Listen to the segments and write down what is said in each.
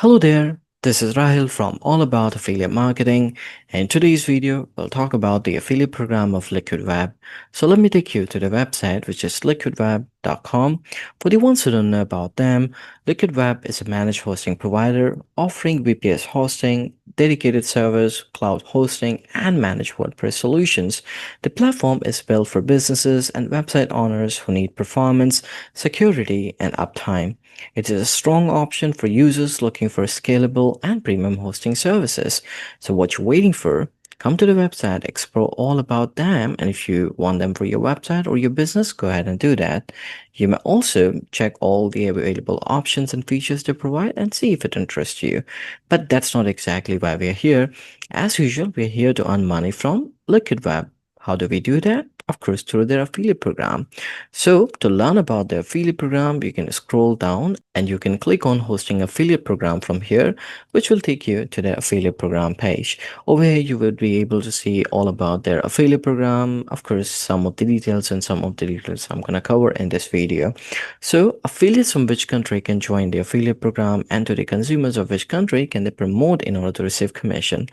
Hello there, this is Rahil from All About Affiliate Marketing, and in today's video we'll talk about the affiliate program of liquidweb. So let me take you to the website, which is liquidweb.com. For the ones who don't know about them, liquidweb is a managed hosting provider offering VPS hosting, dedicated servers, cloud hosting, and managed WordPress solutions. The platform is built for businesses and website owners who need performance, security, and uptime. It is a strong option for users looking for scalable and premium hosting services. So what you're waiting for? Come to the website, explore all about them, and if you want them for your website or your business, go ahead and do that. You may also check all the available options and features they provide and see if it interests you. But that's not exactly why we are here. As usual, we are here to earn money from Liquid Web. How do we do that? Of course, through their affiliate program. So to learn about the affiliate program, you can scroll down and you can click on hosting affiliate program from here, which will take you to the affiliate program page. Over here, you will be able to see all about their affiliate program. Of course, some of the details I'm going to cover in this video. So affiliates from which country can join the affiliate program, and to the consumers of which country can they promote in order to receive commission.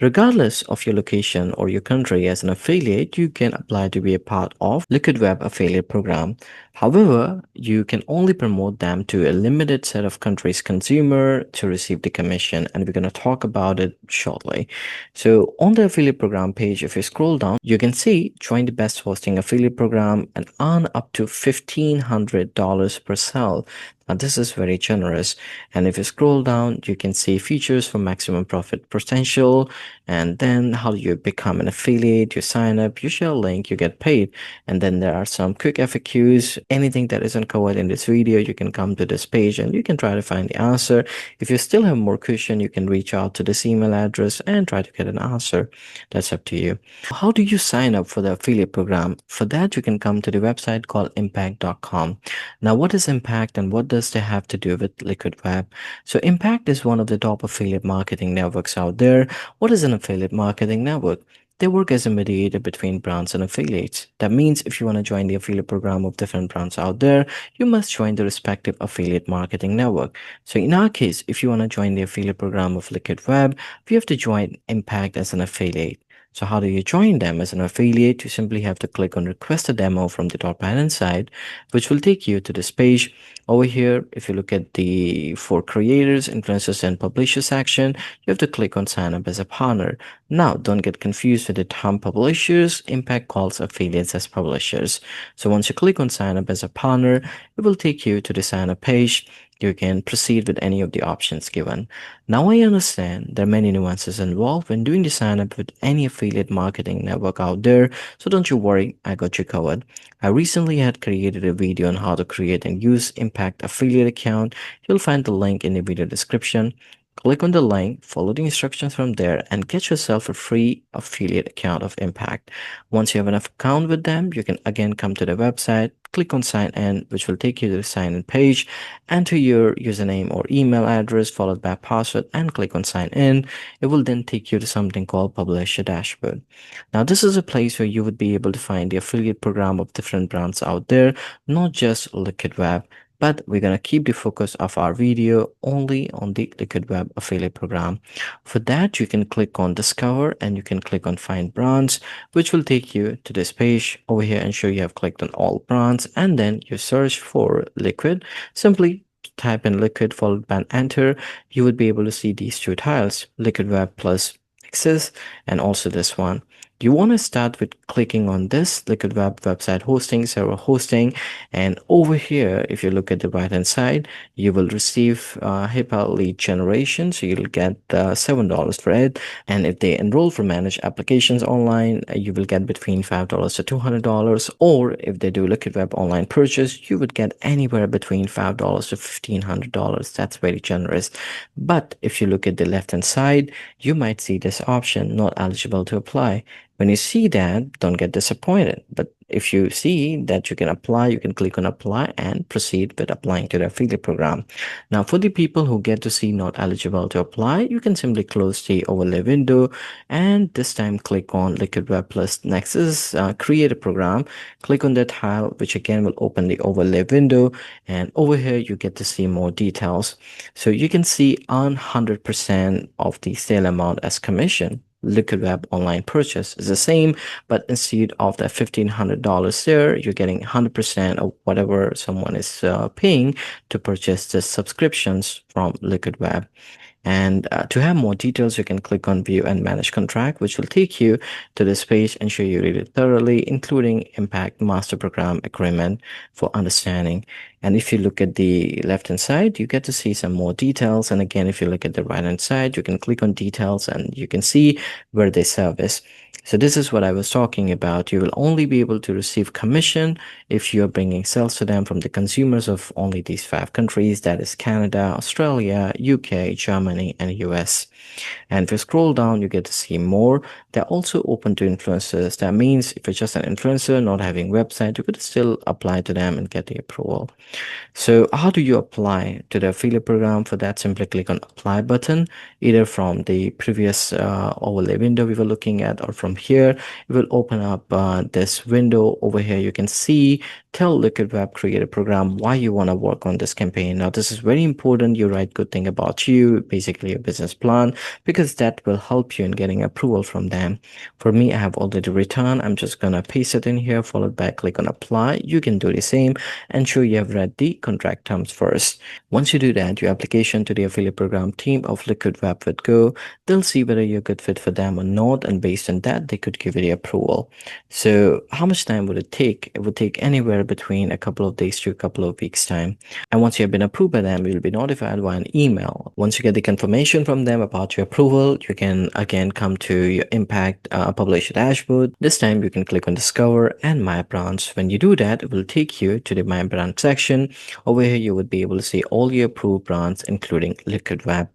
Regardless of your location or your country, as an affiliate, you can apply to be a part of Liquid Web affiliate program. However, you can only promote them to a limited set of countries' consumer to receive the commission, and we're going to talk about it shortly. So on the affiliate program page, if you scroll down, you can see join the best hosting affiliate program and earn up to $1,500 per sale. Now, this is very generous. And if you scroll down, you can see features for maximum profit potential, and then how you become an affiliate. You sign up, you share a link, you get paid. And then there are some quick FAQs. Anything that isn't covered in this video, you can come to this page and you can try to find the answer. If you still have more question, you can reach out to this email address and try to get an answer. That's up to you. How do you sign up for the affiliate program? For that, you can come to the website called impact.com. Now, what is Impact and what does they have to do with Liquid Web? So Impact is one of the top affiliate marketing networks out there. What is an affiliate marketing network? They work as a mediator between brands and affiliates. That means if you want to join the affiliate program of different brands out there, you must join the respective affiliate marketing network. So in our case, if you want to join the affiliate program of Liquid Web, we have to join Impact as an affiliate. So how do you join them as an affiliate? You simply have to click on request a demo from the top right hand side, which will take you to this page. Over here, if you look at the for creators, influencers, and publishers section, you have to click on sign up as a partner. Now, don't get confused with the term publishers. Impact calls affiliates as publishers. So once you click on sign up as a partner, it will take you to the sign up page. You can proceed with any of the options given. Now I understand there are many nuances involved when doing the sign up with any affiliate marketing network out there, so don't you worry, I got you covered. I recently had created a video on how to create and use Impact affiliate account. You'll find the link in the video description. Click on the link, follow the instructions from there, and get yourself a free affiliate account of Impact. Once you have enough account with them, you can again come to the website, click on sign in, which will take you to the sign in page, enter your username or email address followed by password, and click on sign in. It will then take you to something called Publisher Dashboard. Now, this is a place where you would be able to find the affiliate program of different brands out there, not just Liquid Web. But we're going to keep the focus of our video only on the Liquid Web affiliate program. For that, you can click on discover and you can click on find brands, which will take you to this page. Over here, ensure you have clicked on all brands, and then you search for Liquid. Simply type in Liquid followed by an enter. You would be able to see these two tiles, Liquid Web plus Access, and also this one. You want to start with clicking on this Liquid Web website hosting, server hosting, and over here, if you look at the right hand side, you will receive HIPAA lead generation. So you'll get $7 for it. And if they enroll for managed applications online, you will get between $5 to $200. Or if they do Liquid Web online purchase, you would get anywhere between $5 to $1,500. That's very generous. But if you look at the left hand side, you might see this option not eligible to apply. When you see that, don't get disappointed. But if you see that you can apply, you can click on apply and proceed with applying to the affiliate program. Now, for the people who get to see not eligible to apply, you can simply close the overlay window and this time click on Liquid Web Plus Nexus, create a program. Click on that tile, which again will open the overlay window. And over here, you get to see more details. So you can see on 100% of the sale amount as commission. Liquid Web online purchase is the same, but instead of that $1,500 there, you're getting 100% of whatever someone is paying to purchase the subscriptions from Liquid Web. And to have more details, you can click on View and Manage Contract, which will take you to this page and show you read it thoroughly, including Impact Master Program Agreement for understanding. And if you look at the left-hand side, you get to see some more details. And again, if you look at the right-hand side, you can click on details and you can see where they service. So this is what I was talking about. You will only be able to receive commission if you're bringing sales to them from the consumers of only these 5 countries, that is Canada, Australia, UK, Germany, and US. And if you scroll down, you get to see more. They're also open to influencers. That means if you're just an influencer, not having website, you could still apply to them and get the approval. So how do you apply to the affiliate program? For that, simply click on apply button, either from the previous overlay window we were looking at or from here. It will open up this window over here. You can see tell Liquid Web create a program why you want to work on this campaign. Now, this is very important. You write good thing about you, basically your business plan, because that will help you in getting approval from them. For me, I have already written. I'm just gonna paste it in here, followed by click on apply. You can do the same. Ensure you have read the contract terms first. Once you do that, your application to the affiliate program team of Liquid Web would go. They'll see whether you're a good fit for them or not, and based on that, they could give you the approval. So how much time would it take? It would take anywhere between a couple of days to a couple of weeks time. And once you have been approved by them, you'll be notified via an email. Once you get the confirmation from them about your approval, you can again come to your Impact Publisher dashboard. This time you can click on Discover and My Brands. When you do that, it will take you to the My Brand section. Over here, you would be able to see all your approved brands, including Liquid Web.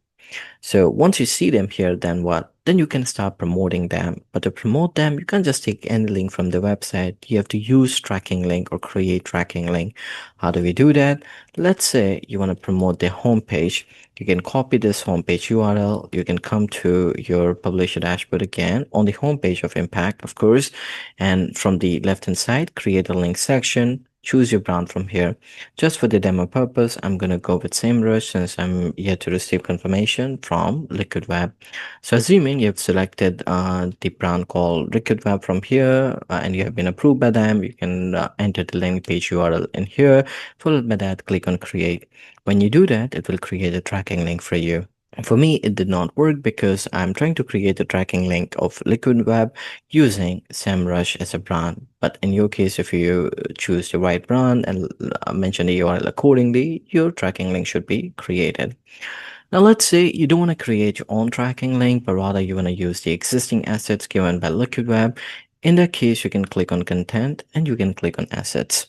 So once you see them here, then what? Then you can start promoting them. But to promote them, you can't just take any link from the website. You have to use tracking link or create tracking link. How do we do that? Let's say you want to promote their homepage. You can copy this homepage URL. You can come to your publisher dashboard again on the homepage of Impact, of course. And from the left-hand side, create a link section. Choose your brand from here. Just for the demo purpose, I'm going to go with SEMrush since I'm yet to receive confirmation from Liquid Web. So assuming you've selected the brand called Liquid Web from here and you have been approved by them, you can enter the link page URL in here. Followed by that, click on create. When you do that, it will create a tracking link for you. For me, it did not work because I'm trying to create a tracking link of Liquid Web using SEMrush as a brand. But in your case, if you choose the right brand and mention the URL accordingly, your tracking link should be created. Now, let's say you don't want to create your own tracking link, but rather you want to use the existing assets given by Liquid Web. In that case, you can click on Content and you can click on Assets.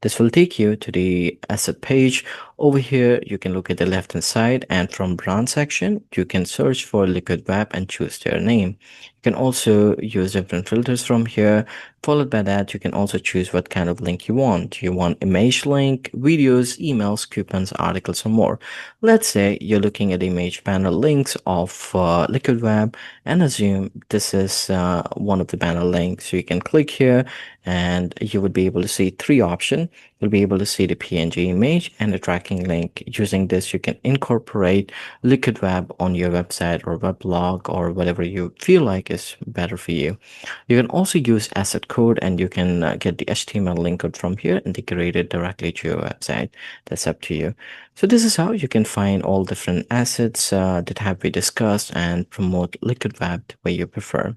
This will take you to the asset page. Over here, you can look at the left hand side, and from brand section, you can search for Liquid Web and choose their name. You can also use different filters from here. Followed by that, you can also choose what kind of link you want. Do you want image link, videos, emails, coupons, articles, or more? Let's say you're looking at image banner links of Liquid Web and assume this is one of the banner links. So you can click here and you would be able to see 3 options. You'll be able to see the PNG image and the tracking link. Using this, you can incorporate Liquid Web on your website or weblog or whatever you feel like is better for you. You can also use asset code and you can get the HTML link code from here integrated directly to your website. That's up to you. So this is how you can find all different assets that have been discussed and promote Liquid Web the way you prefer.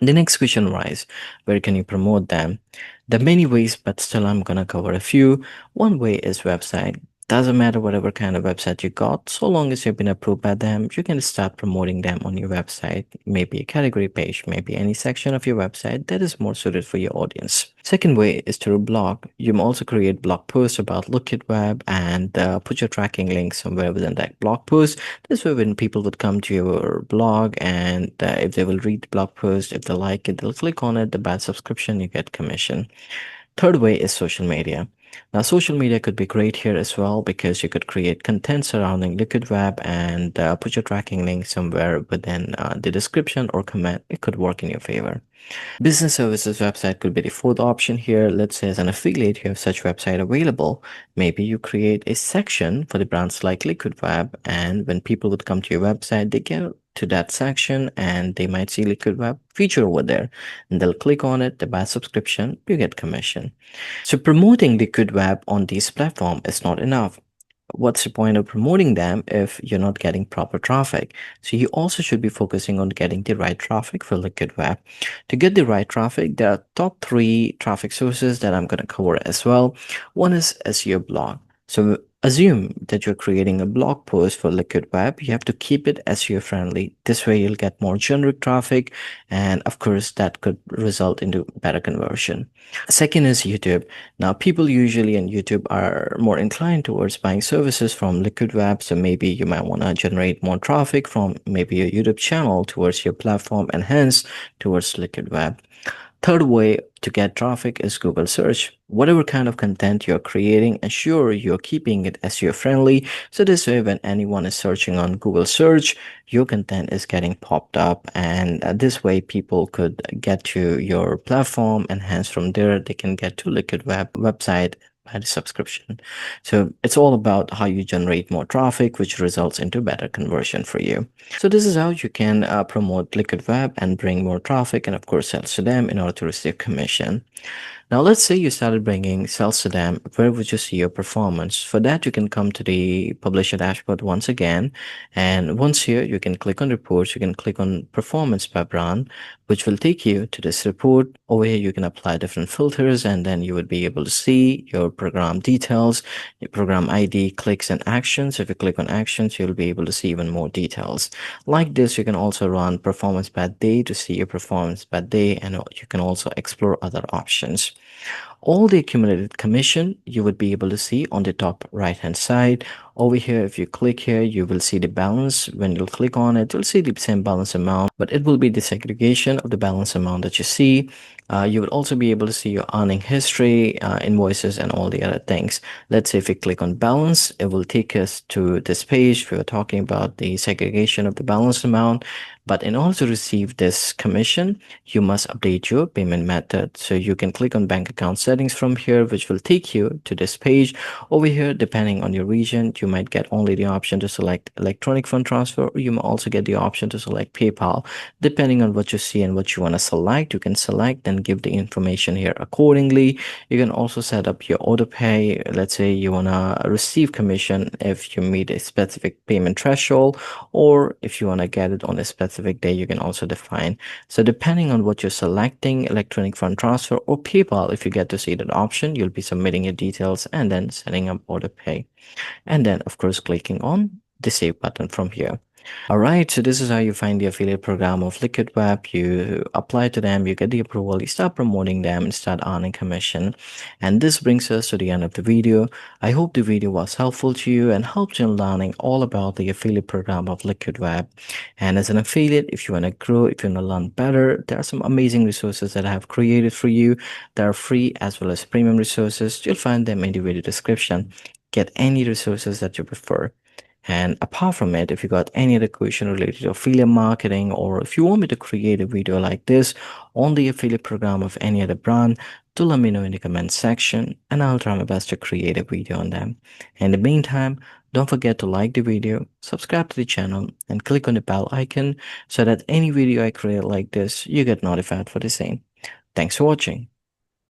The next question arises, where can you promote them? There are many ways, but still I'm gonna cover a few. One way is website. Doesn't matter whatever kind of website you got, so long as you've been approved by them, you can start promoting them on your website. Maybe a category page, maybe any section of your website that is more suited for your audience. Second way is through blog. You can also create blog posts about Liquid Web and put your tracking link somewhere within that blog post. This way, when people would come to your blog and if they will read the blog post, if they like it, they'll click on it, they buy a subscription, you get commission. Third way is social media. Now, social media could be great here as well because you could create content surrounding Liquid Web and put your tracking link somewhere within the description or comment. It could work in your favor. Business services website could be the fourth option here. Let's say as an affiliate, you have such website available. Maybe you create a section for the brands like Liquid Web, and when people would come to your website, they get to that section and they might see Liquid Web feature over there, and they'll click on it, they buy a subscription, you get commission. So promoting Liquid Web on this platform is not enough. What's the point of promoting them if you're not getting proper traffic? So you also should be focusing on getting the right traffic for Liquid Web. To get the right traffic, there are top three traffic sources that I'm going to cover as well. One is SEO blog. So assume that you're creating a blog post for Liquid Web. You have to keep it SEO friendly. This way you'll get more generic traffic, and of course that could result into better conversion. Second is YouTube. Now, people usually on YouTube are more inclined towards buying services from Liquid Web. So maybe you might want to generate more traffic from maybe your YouTube channel towards your platform and hence towards Liquid Web. Third way to get traffic is Google search. Whatever kind of content you're creating, ensure you're keeping it SEO friendly. So this way, when anyone is searching on Google search, your content is getting popped up. And this way, people could get to your platform, and hence from there, they can get to Liquid Web website by the subscription. So it's all about how you generate more traffic, which results into better conversion for you. So this is how you can promote Liquid Web and bring more traffic and of course sales to them in order to receive commission. Now, let's say you started bringing sales to them. Where would you see your performance? For that, you can come to the publisher dashboard once again. And once here, you can click on reports. You can click on performance by brand, which will take you to this report. Over here, you can apply different filters, and then you would be able to see your program details, your program ID, clicks, and actions. If you click on actions, you'll be able to see even more details. Like this, you can also run performance by day to see your performance by day, and you can also explore other options. All the accumulated commission you would be able to see on the top right hand side. Over here, if you click here, you will see the balance. When you'll click on it, you'll see the same balance amount, but it will be the segregation of the balance amount that you see. You will also be able to see your earning history, invoices, and all the other things. Let's say if you click on balance, it will take us to this page. We were talking about the segregation of the balance amount. But in order to receive this commission, you must update your payment method. So you can click on bank account settings from here, which will take you to this page. Over here, depending on your region, you might get only the option to select electronic fund transfer, or you may also get the option to select PayPal. Depending on what you see and what you want to select, you can select and give the information here accordingly. You can also set up your auto pay. Let's say you want to receive commission if you meet a specific payment threshold, or if you want to get it on a specific day, you can also define. So depending on what you're selecting, electronic fund transfer or PayPal, if you get to see that option, you'll be submitting your details and then setting up auto pay. And then of course, clicking on the save button from here. All right, so this is how you find the affiliate program of Liquid Web. You apply to them, you get the approval, you start promoting them and start earning commission. And this brings us to the end of the video. I hope the video was helpful to you and helped you in learning all about the affiliate program of Liquid Web. And as an affiliate, if you want to grow, if you want to learn better, there are some amazing resources that I have created for you. They are free as well as premium resources. You'll find them in the video description. Get any resources that you prefer. And apart from it, if you got any other question related to affiliate marketing, or if you want me to create a video like this on the affiliate program of any other brand, do let me know in the comment section and I'll try my best to create a video on them. In the meantime, don't forget to like the video, subscribe to the channel, and click on the bell icon so that any video I create like this, you get notified for the same. Thanks for watching.